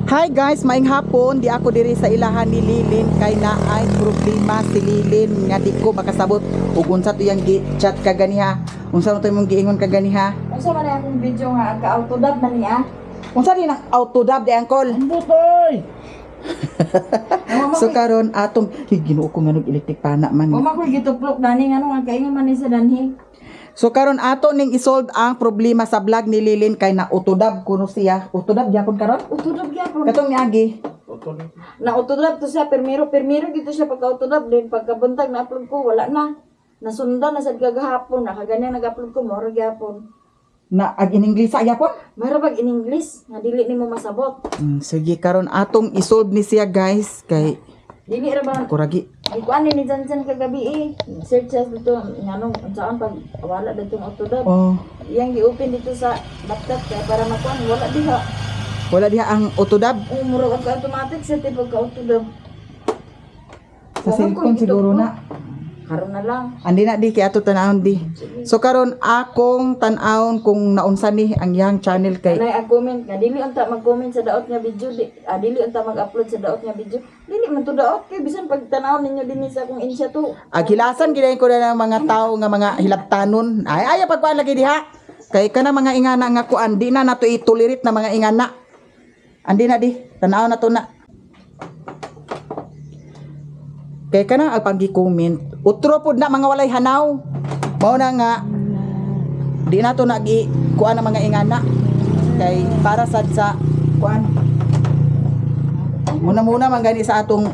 Hi guys, maing hapon. Di ako diri sa ilahan ni Lilin kay naay problema si Lilin nga di ko makasabot ug unsa to yang gi-chat kaganiha. Unsa to imong giingon kaganiha? Unsa man akong video nga ka-autodub man niya? Unsa din ang autodub di angkol? Butoy! So karon atong Ginoo ko nga electric pana man. Mama ko gituplok dani nga nga kaingon man ni sa danhi. So karon ato ning isolve ang problema sa vlog ni Lilin kay na autodub kuno siya. Autodub gyapon karon? Autodub gyapon. Katong niagi. Na autodub to siya permiro gito siya pagka-autodub din pagkabuntag na upload ko wala na. Nasundan na sad kagahapon na kagani nag-upload ko moro gyapon. Na ag in English gyapon? Mara pag in English nga dili nimo masabot. Sige karon atong isolve ni siya guys kay Dili ra ba kuragi. ay kuan ni Jansen kagabi search sa dito nganong unsaan pag wala dito ang autodub. Oh, Iyang gi-open dito sa laptop kaya para makuan wala diha. wala diha ang autodub. Muro ka automatic sa tipo ka autodub. Sa cellphone siguro na. Karon na lang. Andi na di kay ato tanawon di. So karon akong tan-awon kung naunsa ni ang yang channel kay Anay ang comment nga dili unta mag-comment sa daot nga video dili unta mag-upload sa daot nga video. Dili man to daot kay bisan pag tan-aw ninyo dinhi sa akong insya to. agilasan gid ko na ng mga tao nga mga hilabtanon. Ay pagkuan lagi diha. Kay kana mga ingana nga kuan di na nato itolerate na mga ingana. Andi na di. Tan-aw na to na. Kay kana ang pag-comment. Utro pud na mga walay hanaw. Mao na nga di na to nagi kuan ang mga ingana. Kay para sad sa kuan. Muna man gani sa atong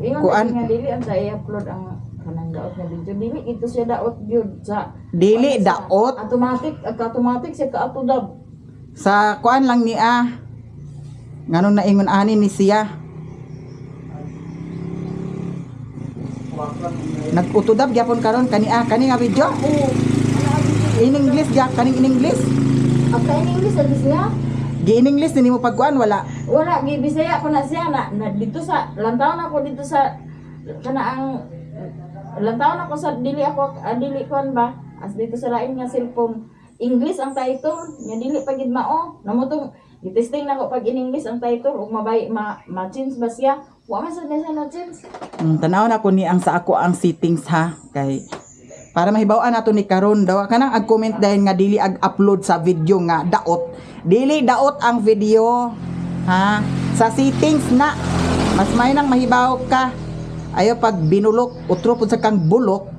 Ingon Kuan. nga dili unta i-upload ang kanang daot nga video. Dili ito siya daot gyud sa dili daot automatic siya ka autodub. sa kuan lang niya. Nganong naingon ani ni siya. Nag-utudab gyapon karon kani nga video. Oo. In English kaning in English. Ang in English sa siya. Gi in English nimo pagkuan wala. Wala gi Bisaya ko na siya na dito sa lantaw na ko dito sa kana ang lantaw na ko sa dili kon ba as dito sa lain nga cellphone English ang title nya dili pa gid mao namutong gitesting na ko pag in English ang title ug ma-change ba siya wa man sad siya na change. Tanaw na ko ni ang sa ako ang settings ha kay para mahibaw-an nato ni karon daw kanang ag-comment dahil nga dili ag-upload sa video nga daot. Dili daot ang video. Ha? Sa settings na mas may nang mahibaw ka. Ayo pag binulok, utro pud sa kang bulok.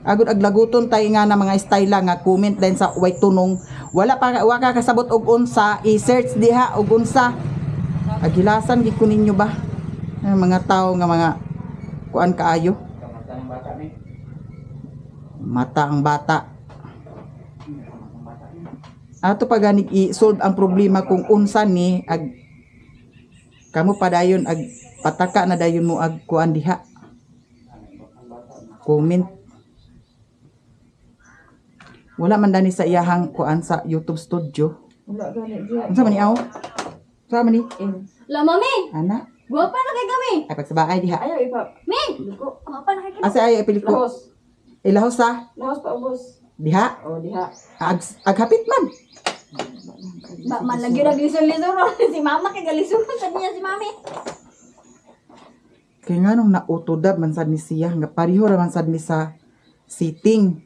Agud aglaguton tay nga na mga style nga comment din sa way tunong. Wa ka kasabot og unsa, i-search diha og unsa. Agilasan gid ko ninyo ba? Mga tao nga mga kuan kaayo. Mata ang bata. Ato pa gani i-solve ang problema kung unsa ni ag kamo padayon ag pataka na dayon mo ag kuan diha. Comment. Wala man dani sa iyahang kuan sa YouTube studio. Wala gani diya. Unsa man ni aw? Unsa man ni? La mami, Ana, guwapa na kay kami. ay pagsabaay diha. Ayaw ipa. Mi, Liko. guwapa na kay kami. Asa ay piliko? Lahos. Ilahos sa Lahos pa ubos. diha. O diha. Aghapit man. Ba man lagi ra lisod-lisod si mama kay galisod sa niya si mami. Kaya nga nung nautudab man sad ni siya nga pareho ra man sad ni sa sitting.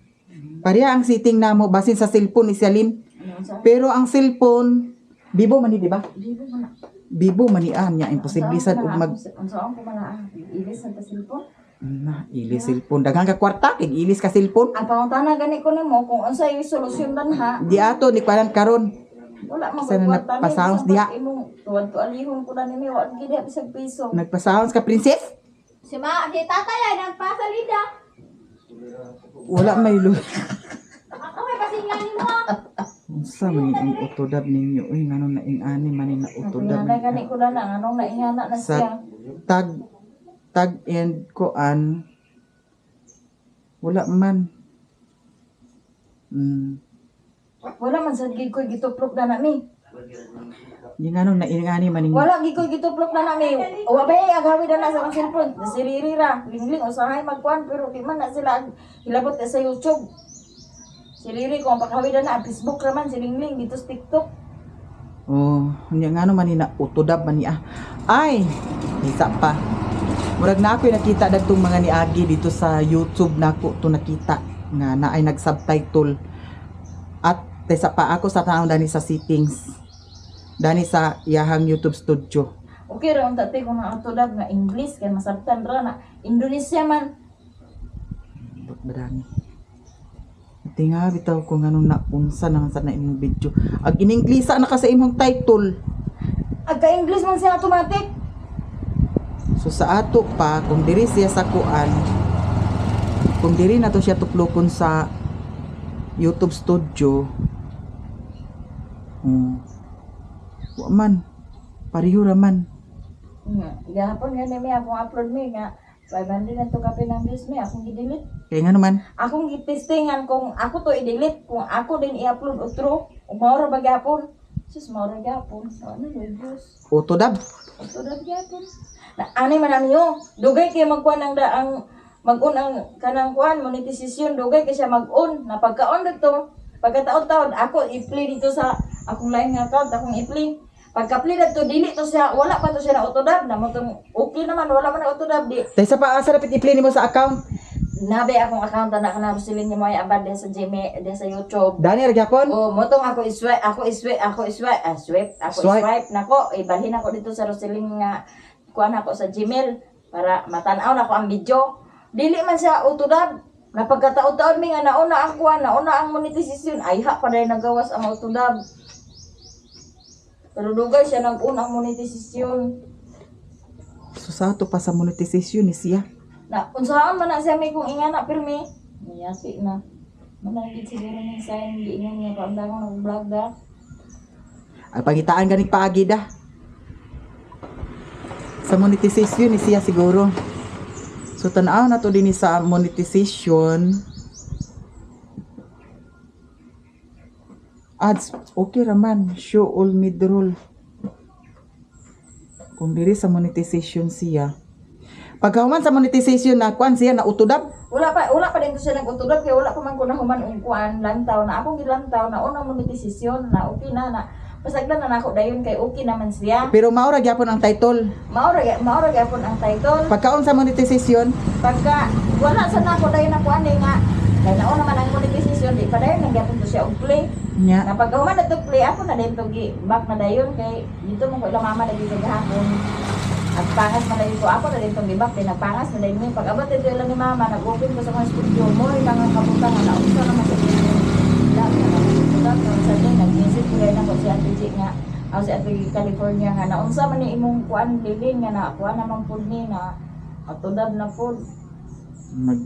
Pareha ang sitting namo basin sa cellphone ni Sialin. Ano sa? Pero ang cellphone bibo man ni di ba? Dili mo na. Bibo man ni anya imposible sad og mag Unsaon ko man ilis sa cellphone. na ilis cellphone daghang ka kwarta kay ilis ka cellphone. Ang pangutana gani ko nimo kung unsa yung solusyon ha. Di ato ni panan karon. Wala mo Sana nagpasounds diha. Imong tuwad to alihon ko na nimi wa gid bisag piso. Nagpasounds ka princess? Si tatay ay nagpasalida. Wala may lu. Ako may pasingan nimo. Unsa man ni ang utudab ninyo? Uy ngano na ing ani man ni na utudab. Tunay gani ko na anong naingana na Sa siya. tag and koan wala man. Wala man sad gid ko gituplok na nami. Di nga nung naingani man ninyo. Wala gid ko gituplok na nami. Wa ba agawid na sa cellphone. Siriri ra. Lingling usahay magkuan pero di man na sila hilabot sa YouTube. Si Riri kung pakawid na Facebook raman si Lingling dito sa TikTok. Oh, nya ngano man ni na utodab man niya. Ay, isa pa. Murag na ako nakita dagtong mga niagi dito sa YouTube nako to nakita nga naay nag-subtitle. At isa pa ako sa taong dani sa settings. Dani sa iyahang YouTube studio. Okay ra unta te kung ang tudab nga English kay masabtan ra na Indonesia man. Badani. Iti nga bitaw kung anong naunsa nang sa na imong video. Ag in-Englisa na ka sa imong title. Agka English man siya automatic. So sa ato pa, kung diri siya sa kuan, kung diri na to siya tuplokon sa YouTube studio, wa man, pariho ra man. Gahapon nga mi akong upload mi nga 500 na to kape ng views mi akong gidelete. Kaya nga naman, Akong gitestingan kung ako to i-delete, kung ako din i-upload otro, maura ba gapon? Sus, maura gapon. Ano yung views? utodab. Otro gapon. Na ani man ang iyo, dugay kay magkuan ang daang mag-on ang kanang kuan monetization, dugay kay siya mag-on na pagka-on dito, pagkataon-taon ako i-play dito sa akong line nga account, akong i-play. Pagka-play dito dili to siya, wala pa to siya na otodab, na mo okay naman, wala man na otodab di. Dahil sa paasa rapid i-play nimo sa account. Nabe akong account na kana silin niyo mo ay abad din sa Gmail, din sa YouTube. Dani ra gyapon. Oh, motong ako swipe nako, ibalhin ako dito sa Roselyn nga kuan ako sa Gmail para matanaw na ko ang video. Dili man siya utudab. Na pagkataon-taon mi nga nauna ang kuan, nauna ang monetization, ay ha pa dahil nagawas ang utudab. Pero dugay siya nag-una ang monetization. So sa ato pa sa monetization ni siya. Na unsaon man na siya may kung ingana pirmi. Mayati na. Managid siguro ni sign di ingon niya pa andang nag-vlog da. Ang pangitaan ganing paagi da. Sa monetization ni siya siguro. So tanaw na to din sa monetization. Ads, okay raman. Show all mid-roll. Kung diri sa monetization siya. Pagkahuman sa monetization na kuan siya na utodab. Wala pa din to siya nag-utudab kaya wala pa man ko nahuman ang kuan lantaw na akong gilantaw na unang monetization na okay na pasagdan na nako dayon kay okay naman siya. Pero maura gyapon ang title. Maura gyapon ang title. Pagkaon sa monetization, Pagka wala sa nako dayon na kuan nga dahil nauna man ang monetization di pa dayon nagyapon to siya og play. nya Na pagkahuman na to play ako na din to back na dayon kay dito mo ko ila mama dagi sa gahapon. At pangas man dito ako na dito gibak din nagpangas na din mi pag-abot dito lang ni mama nag-open ko sa mga studio mo nang kabutan na nausa na man sa studio. Sa din nag-visit ko na ko si Ate G nga si Ate California nga naunsa man ni imong kuan bilin nga na kuan naman pud ni na atudab na pud. mag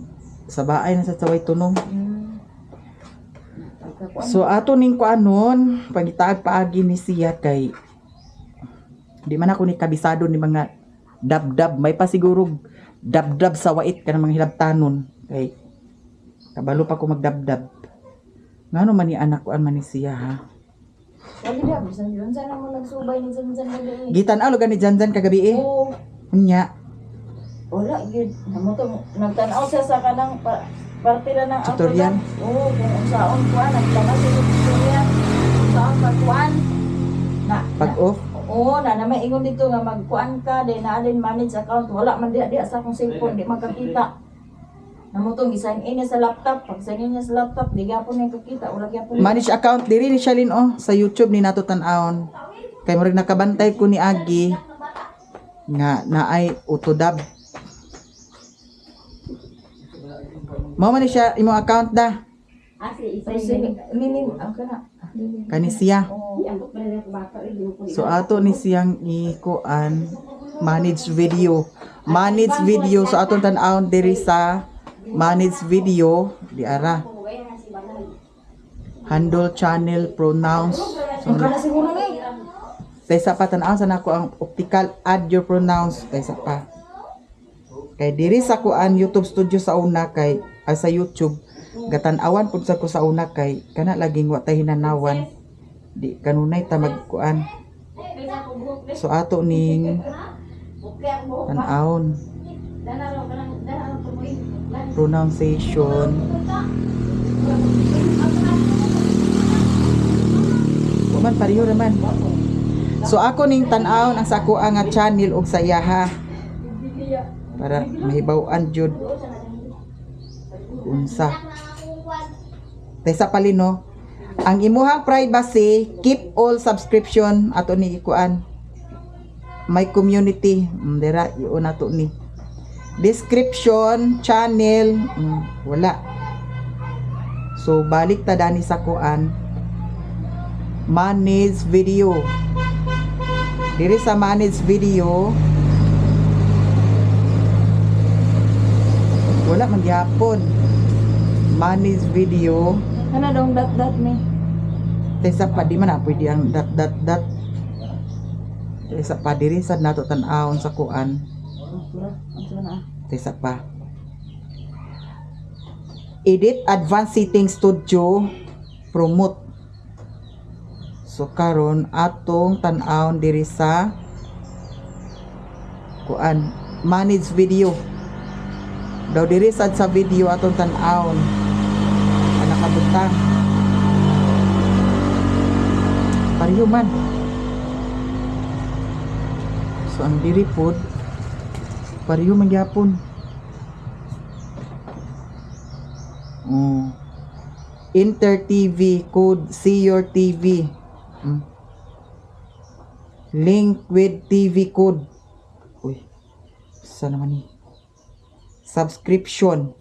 sa baay na sa saway tunog. Pagkakuan So ato ning kuanon, pagitaag paagi ni siya kay di man ako ni kabisado ni mga dab-dab, may pa siguro dab-dab sa wait kanang mga hilabtanon kay kabalo pa ko magdab-dab. Ngano man ni anak ko man ni siya ha. Lagi na bisan yun sana mo nagsubay ni Zanzan gabi. Gitan-aw lugan ni Janjan kagabi eh. Oo. Unya, Wala gid. Namo to nagtan-aw siya sa kanang parte na ng Tutorial? Oo, kung unsaon kuan naglamas sa tutorial. Unsaon pagkuan na pag-off. oo, na may ingon dito nga magkuan ka din na din manage account wala man diha sa akong cellphone di magkakita. Namo to gisign in niya sa laptop, pag sign in niya sa laptop di gyapon niya kakita, wala gyapon. Manage account diri ni Shalin oh sa YouTube ni nato tan-awon. Kay murag nakabantay ko ni Agi nga naay utodab. Mao man ni siya imong account da. Pero ninin ang kana. Kani siya. Oo. So ato ni siyang ikuan manage video. Manage video so aton tan-awon diri sa manage video di ara. Handle channel pronouns. So Ang kana siguro ni. kaysa pa tan-awon sa nako ang optical add your pronouns kaysa pa. Kay diri sa kuan YouTube studio sa una kay sa YouTube gatan-awan pud sa ko sa una kay kana laging wa ta hinanawan. Di kanunay ta magkuan. So ato ning tan-awon pronunciation. Kuman pariho naman. So ako ning tan-awon ang sa ako nga channel og sa iya ha. Para mahibaw-an jud unsa. Taysa palino. Ang imuhang privacy, keep all subscription ato ni ikuan. My community, dira iuna to ni. Description, channel, wala. So balik ta dani sa kuan. Manage video. Diri sa manage video, wala man gihapon. Manage video. Kana dong dat ni. Tesa pa di man na pwede ang dot. Tesa pa diri sad nato tan-awon sa kuan. Tesa pa. Edit advanced settings studio promote. So karon atong tan-awon diri sa kuan manage video. Daw diri sad sa video atong tan-awon. Nakabutang. Pariyo man. So ang diri pod pariyo man gyapon. Inter TV code see your TV. Link with TV code. Uy. Sa naman ni? Subscription.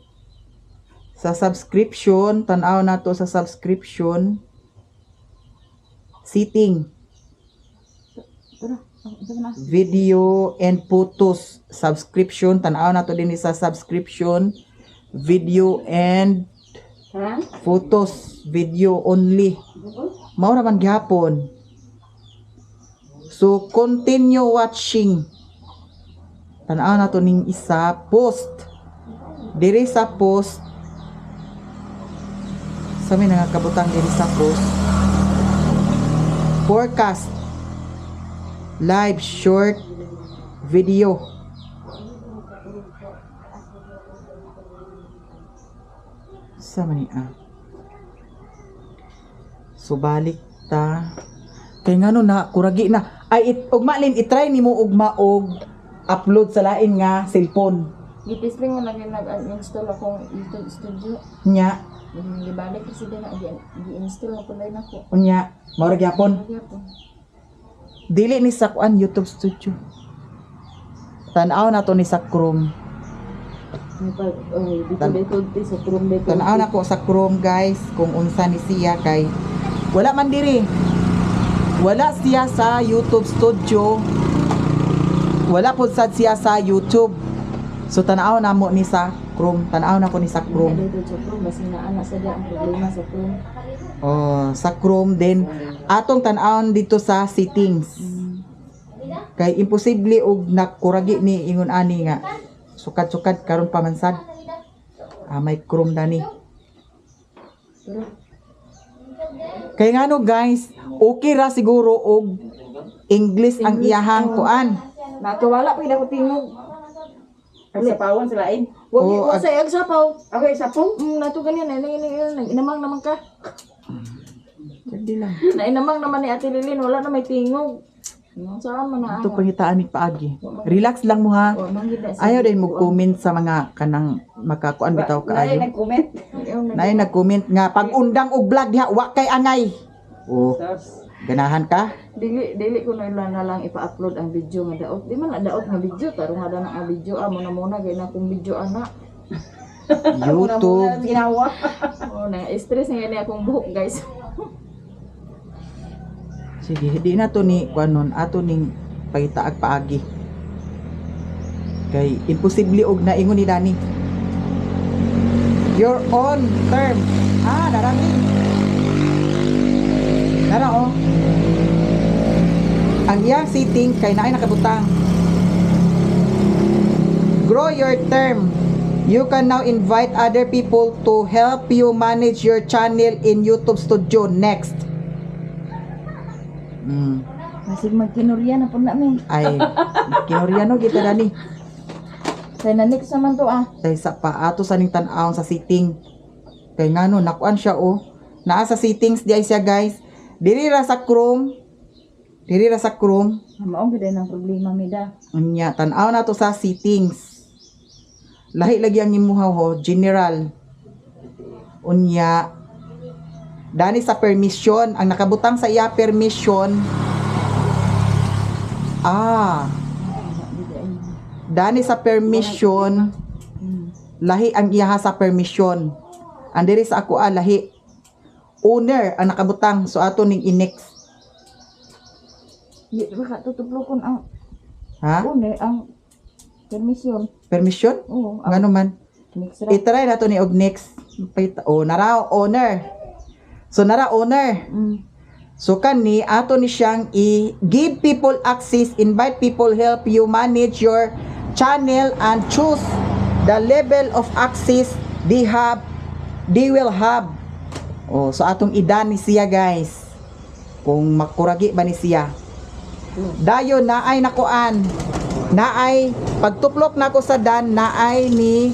Sa subscription, tan-aw na to sa subscription setting. Video and photos. Subscription, tan-aw na to din sa subscription video and photos. Video only. Mao ra man gyapon. So continue watching. Tan-aw na to ning isa post. Diri sa post sa may nakabutang diri sa post. Forecast. Live short video. Sa man So balik ta. Kay ngano na kuragi na. Ay ugma lin i-try nimo ugma og upload sa lain nga cellphone. Gitisling nga nag-install akong YouTube Studio. Nya, Gibalik kasi din na gi-install na pulay na ko. unya, mao ra gyapon. Dili ni sa kuan YouTube Studio. Tan-aw na to ni sa Chrome. Dito sa Chrome dito. Tan-aw na ko sa Chrome guys kung unsa ni siya kay wala man diri. Wala siya sa YouTube Studio. Wala po sad siya sa YouTube. So tan-aw na mo ni sa Chrome. Tan-aw na ko ni sa Chrome. Dito sa Chrome basi na ana sa ang problema sa Chrome. Oh, sa Chrome din atong tan-awon dito sa settings. Kay imposible og nakuragi ni ingon ani nga sukat-sukat karon pa man sad. May Chrome dani. Kay ngano guys, okay ra siguro og English ang iyahang kuan. Nakawala pa ko tingog. Sapawan sa lain. Oo, Wag sa ag sapaw. Okay, sapong. Nato ganyan inamang naman ka. Hindi lang. Nainamang naman ni Ate Lilin, wala na may tingog. Saan man na Ito pangitaan ni paagi. Relax lang mo ha. Ayaw din mo comment sa mga kanang makakuan bitaw Lain kaayo. nag-comment. Nay nag-comment nga pag undang og vlog diha wa kay angay. Oh, ganahan ka? Dili ko na lang ipa-upload ang video nga daot. Di man na daot nga video, tarong nga na ang video muna kay na akong video ana. YouTube. Ginawa. Oh, na stress nga ni akong buhok, guys. Sige, di na to ni kuanon ato ning pangitaag paagi. Kay imposible og naingon ni Dani. Your own term. Darami. Dara oh. Ang iyang setting kay naay nakabutang. Grow your term. You can now invite other people to help you manage your channel in YouTube Studio next. Masig magkinurya na po namin. Ay, kinuryano kita Dani. Say na next naman to Kay sa paato sa ning tan-awon sa setting. Kay ngano nakuan siya oh. Naa sa settings di ay siya guys. Diri ra sa Chrome. Diri ra sa Chrome. Mao gid ang problema mi da. Unya, tan-aw na to sa settings. Lahi lagi ang imuha ho, general. Unya, dani sa permission, ang nakabutang sa iya permission. Dani sa permission, lahi ang iya sa permission. Ang diri sa ako lahi. Owner ang nakabutang, so ato ning i-next. Di ba ka tutuplokon ang Ha? ang permission. Permission? Oo, Ngano man? next ra. I-try na to ni og next. Nara owner. So nara owner. So kani ato ni siyang i-give people access, invite people, help you manage your channel and choose the level of access they will have. So atong idan ni siya guys. Kung makuragi ba ni siya. Dayon na ay nakuan. Naay pagtuplok na ko sa dan naay ni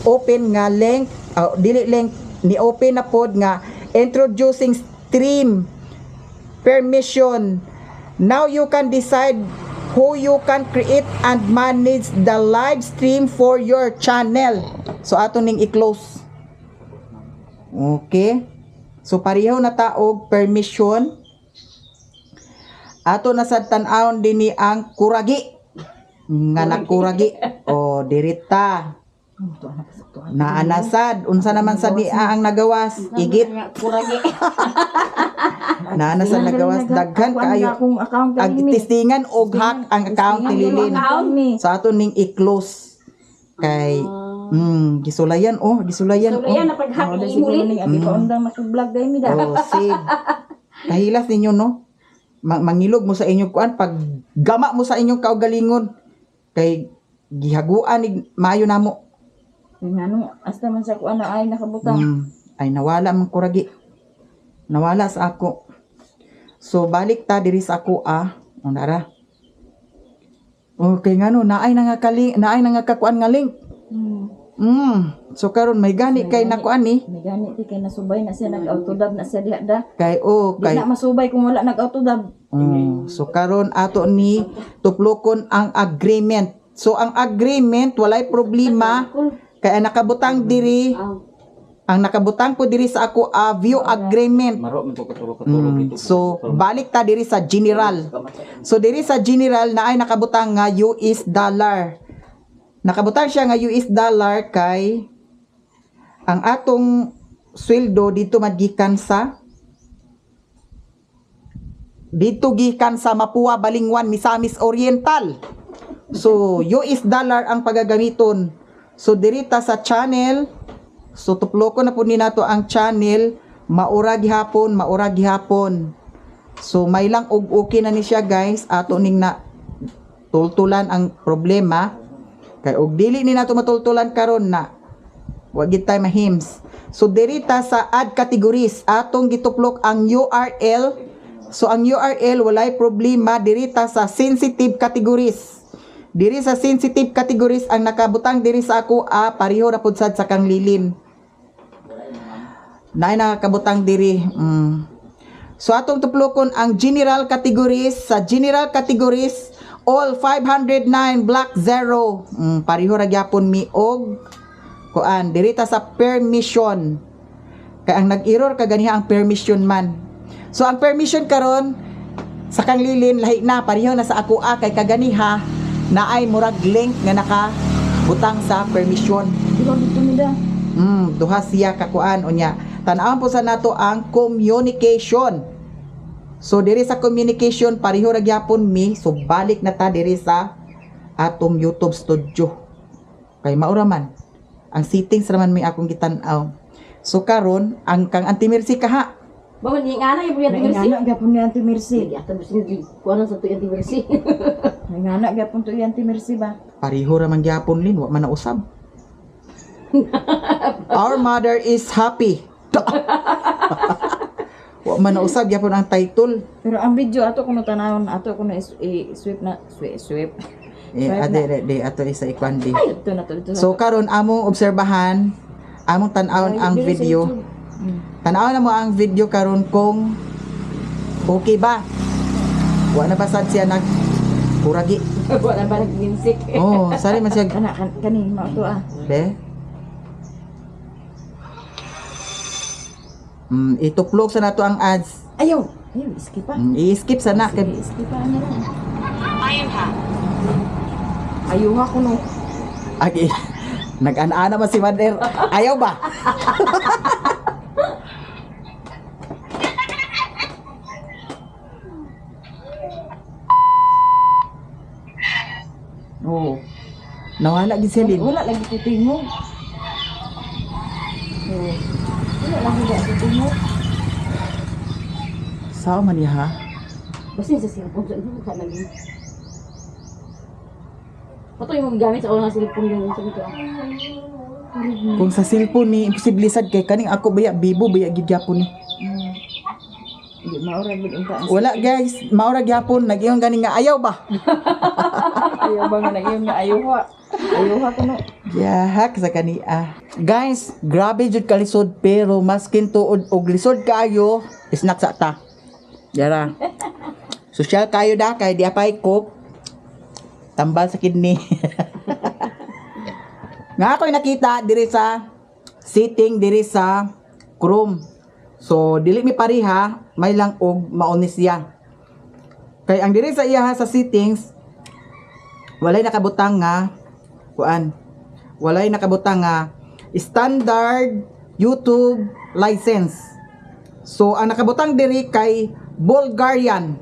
open nga link dili link ni open na pod nga introducing stream permission. Now you can decide who you can create and manage the live stream for your channel. So ato ning i-close. Okay? So pareho na ta og permission. Ato na sa tan-awon dinhi ang kuragi. Nga nakuragi. Dirita. Naanasad. Unsa naman sa di ang nagawas? Igit. Kuragi. Naanasad nagawas. Daghan kaayo. Akong account Ag testingan og hack ang account ni Lilin. Sa So ato ning i-close. Kay gisulayan gisulayan. So yan na pag-hack Dahil siguro imuli. ni abi pa undang naka-vlog dahil mi da. Save. Kahilas ninyo no. Mangilog mo sa inyong kuan pag gama mo sa inyong kaugalingon kay gihaguan ni maayo namo. Ngano hasta man sa kuan ay nakabutang. Ay nawala man kuragi. Nawala sa ako. So balik ta diri sa ako Nara. Okay ngano naay nangakakuan nga link. So karon may gani kay nakuan ni. May gani ti kay nasubay na siya nag-autodab na siya diha da. Kay Di na masubay kung wala nag-autodab. So karon ato ni tuplokon ang agreement. So ang agreement walay problema kay ang nakabutang diri ang nakabutang po diri sa ako view agreement. So balik ta diri sa general. So diri sa general na ay nakabutang nga US dollar. Nakabutang siya nga US dollar kay ang atong sweldo dito magikan sa gikan sa Mapua, Balingwan, Misamis Oriental. So US dollar ang pagagamiton. So dirita sa channel. So tuploko na po ni nato ang channel maura gihapon. So may lang og okay na ni siya guys. Ato ning na tultulan ang problema. Kay og dili ni nato matultulan karon na wa gid tay mahims. So dirita sa add categories atong gituplok ang URL. So ang URL walay problema dirita sa sensitive categories. Diri sa sensitive categories ang nakabutang diri sa ako pareho ra pud sad sa kang Lilin. Naay nakabutang diri. So atong tuplokon ang general categories. Sa general categories all 509 black 0. Pareho ra gyapon mi og kuan dirita sa permission. Kay ang nag-error kaganiha ang permission man. So ang permission karon sa kang Lilin lahi na pareho na sa ako kay kaganiha na ay murag link nga nakabutang sa permission. Dito mi da. Duha siya kakuan unya. Tan-awon po sa nato ang communication. So diri sa communication pareho ra gyapon mi. So balik na ta diri sa atong YouTube studio. Kay maura man ang settings raman mi akong gitan-aw. So karon ang kang Auntie Mercy kaha. Bawa ni ngana yung anti-mercy. Ngana gyapon ni Auntie Mercy. Anti-mercy. Kuha sa tuyo anti-mercy. Ngana gyapon to Auntie Mercy ba? Pareho ra man gyapon lin wa man na usab. Our mother is happy. Wa man na usab gyapon ang title. Pero ang video ato kuno tanawon, ato kuno sweep na sweep. Ade ato isa ikwandi. Ay, ito na to dito. So karon among obserbahan, among tan-awon ang video. Tan-awon na mo ang video karon kung okay ba. Wa na basad siya nag kuragi. Wala ba nag-ginsik? Oh, sari man siya. Kana kani mao to ah. Be. Ituplog sa nato ang ads. Ayaw. Ayaw, skip pa. I-skip sana kay Skip pa niya lang. Ayuha ko no. agi. Nag-ana man si Mother. Ayaw ba? Oh. Nawala gid siya, Lin. Wala lagi ko tingog. Oh. Wala lagi ko tingog. Sao man niya ha? Basta sa cellphone sa ito ka lagi. Pato yung gamit sa unang cellphone yung sabi ko. Kung sa cellphone ni imposible sad kay kaning ako baya bibo baya gid gyapon ni. Hindi maura gid unta. Wala guys, maura gyapon nag-ingon gani nga ayaw ba? Ayaw ba nga nagyon nga ayuha. Ayuha ko no. Yahak sa kania. Guys, grabe jud ka lisod pero maskin tuod og lisod kaayo isnak sa ta. Yara. Social kayo da kay di apay kop. Tambal sa kidney. Nga ako'y nakita diri sa sitting diri sa Chrome. So dili mi pariha, may lang og maonis siya. Kay ang diri sa iya sa settings walay nakabutang nga kuan. Walay nakabutang nga standard YouTube license. So ang nakabutang diri kay Bulgarian.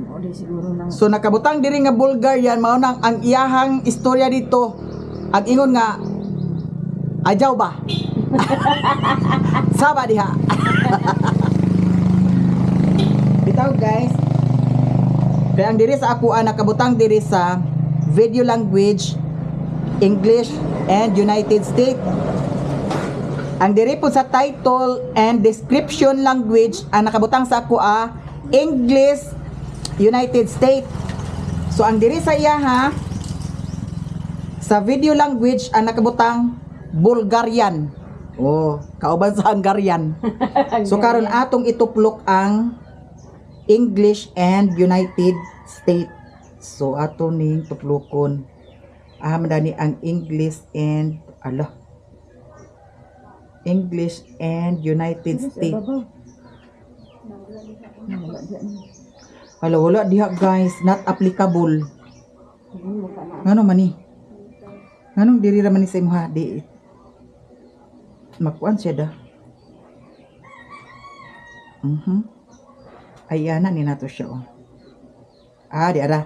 Mao di siguro nang So nakabutang diri nga Bulgarian mao nang ang iyahang istorya dito. Ang ingon nga ajaw ba? Saba diha. Bitaw guys. Kaya ang diri sa ako nakabutang diri sa video language English and United States. Ang diri po sa title and description language ang nakabutang sa ako English United States. So ang diri sa iya ha sa video language ang nakabutang Bulgarian. Oh, kauban sa Hungarian. So karon atong ituplok ang English and United States. So ato ning tuplokon. Madani ang English and English and United States. Wala diha guys, not applicable. Ngano man ni? Nganong diri ra man ni sa imong di makuan siya da. Ayana ni nato siya oh. Di ara.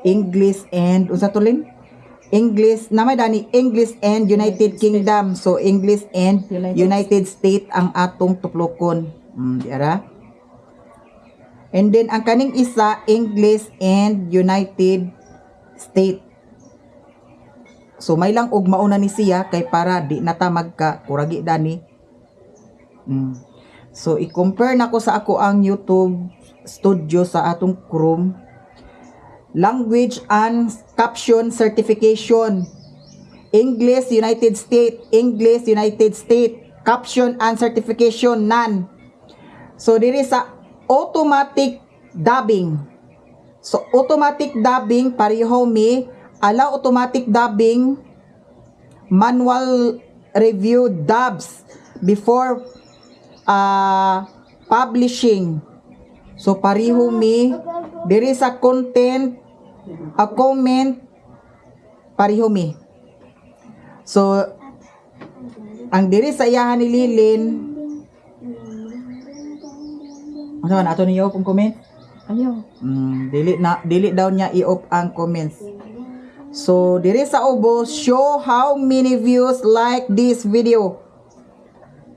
English and unsa to Lin? English namay dani English and United Kingdom. So English and United States ang atong tuplokon. Di ara. And then ang kaning isa English and United States. So may lang og mauna ni siya kay para di nata magka kuragi dani. So i-compare nako sa ako ang YouTube Studio sa atong Chrome. Language and caption certification. English United States, English United States, caption and certification none. So diri sa automatic dubbing. So automatic dubbing pareho mi allow automatic dubbing, manual review dubs before publishing. So pareho mi diri sa content a comment pareho mi. So ang diri sa iyahan ni Lilin ano man ato niyo kung comment? ayaw. Dili daw niya i-off ang comments. So, diri sa ubos, show how many views like this video.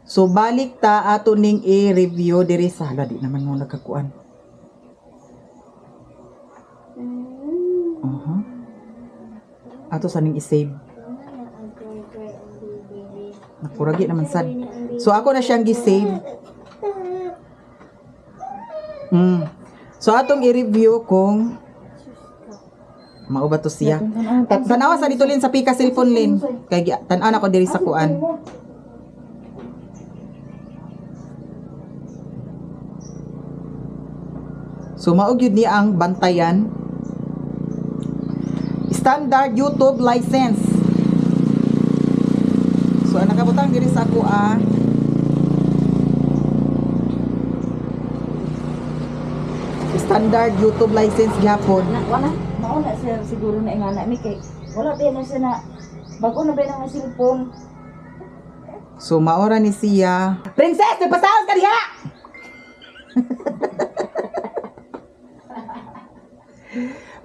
So, balik ta ato ning i-review diri sa di naman mo nagkakuan. Ato sa ning i-save. Nakuragi naman sad. So, ako na siyang gi-save. So, atong i-review kung mao ba to siya. Tanawa sa dito Lin sa pika cellphone Lin. Kay tan-aw na ko diri sa kuan. So maog yun niya ang bantayan. Standard YouTube license. So ang nakabutang diri sa ako standard YouTube license gyapon. Wala. Mauna siya siguro na ingana mi kay wala pa na siya na bago na ba na nga cellphone. So maora ni siya. Princess, nagpasahod ka diha.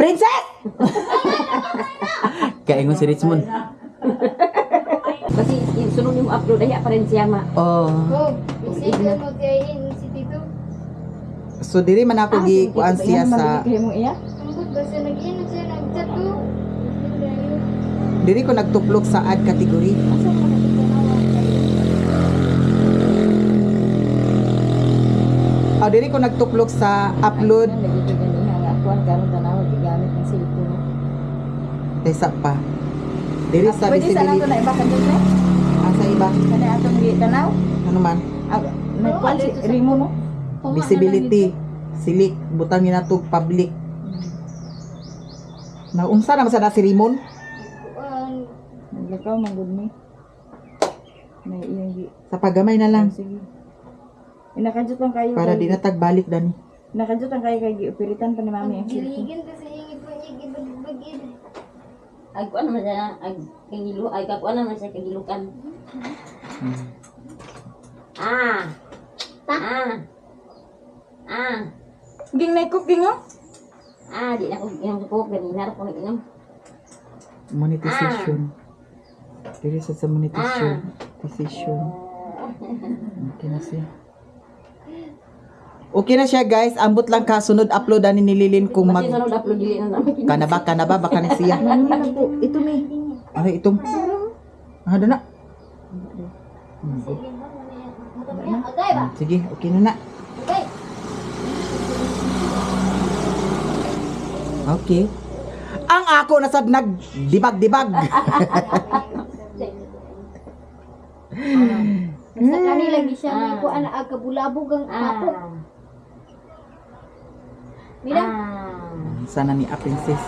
Princess! Kaya ingon si Richmond. Kasi yung sunod yung upload ay pa rin siya ma. Oh. Oh, isip mo tiyahin si Tito. So diri man ako gikuan siya sa Kaya mo iya. Tungkol ba siya nag-inom siya nag-chat to? diri ko nagtuplok sa ad category. Asa mo na ito Ah, diri ko nagtuplok sa upload Nagiging ganina nga kuan karon tanaw gigamit ng cellphone. desa pa. Diri sa Pwede sa nato visibility. na iba kanto na. Asa iba? Kana atong tanaw. Ano man? Nagkuan si Rimo no. Visibility. Silik butang ni natog public. Na unsa na sa si Rimon? Naglakaw man gud mi. May iyang gi. Sa pagamay na lang Sige. Inakadjut lang kayo. para di na tagbalik dani. Nakadjut lang kayo kay gioperitan pa ni mami ang cellphone. Giligin kasi hingit po niya gibag-bagid. Ay kuan naman siya ay kagilo ay kuan naman siya kagilukan. Ah. Ging na cooking oh. Di na ko inom ko ganina ko nag-inom. Monetization. Diri sa monetization. Monetization. Okay na siya. Okay na siya guys. Ambot lang kasunod upload ani nililin kung Kasi mag sunod upload dili na namin. kanaba baka na siya. Nani na po. Ito mi. Ay itong. Ah, na. Okay ba? Sige, okay na na. Okay. Okay. Ang ako nasad nagdibag-dibag. Basta kani lagi siya may kuan na agkabulabog ang kapo. Mila, Sana ni a princess.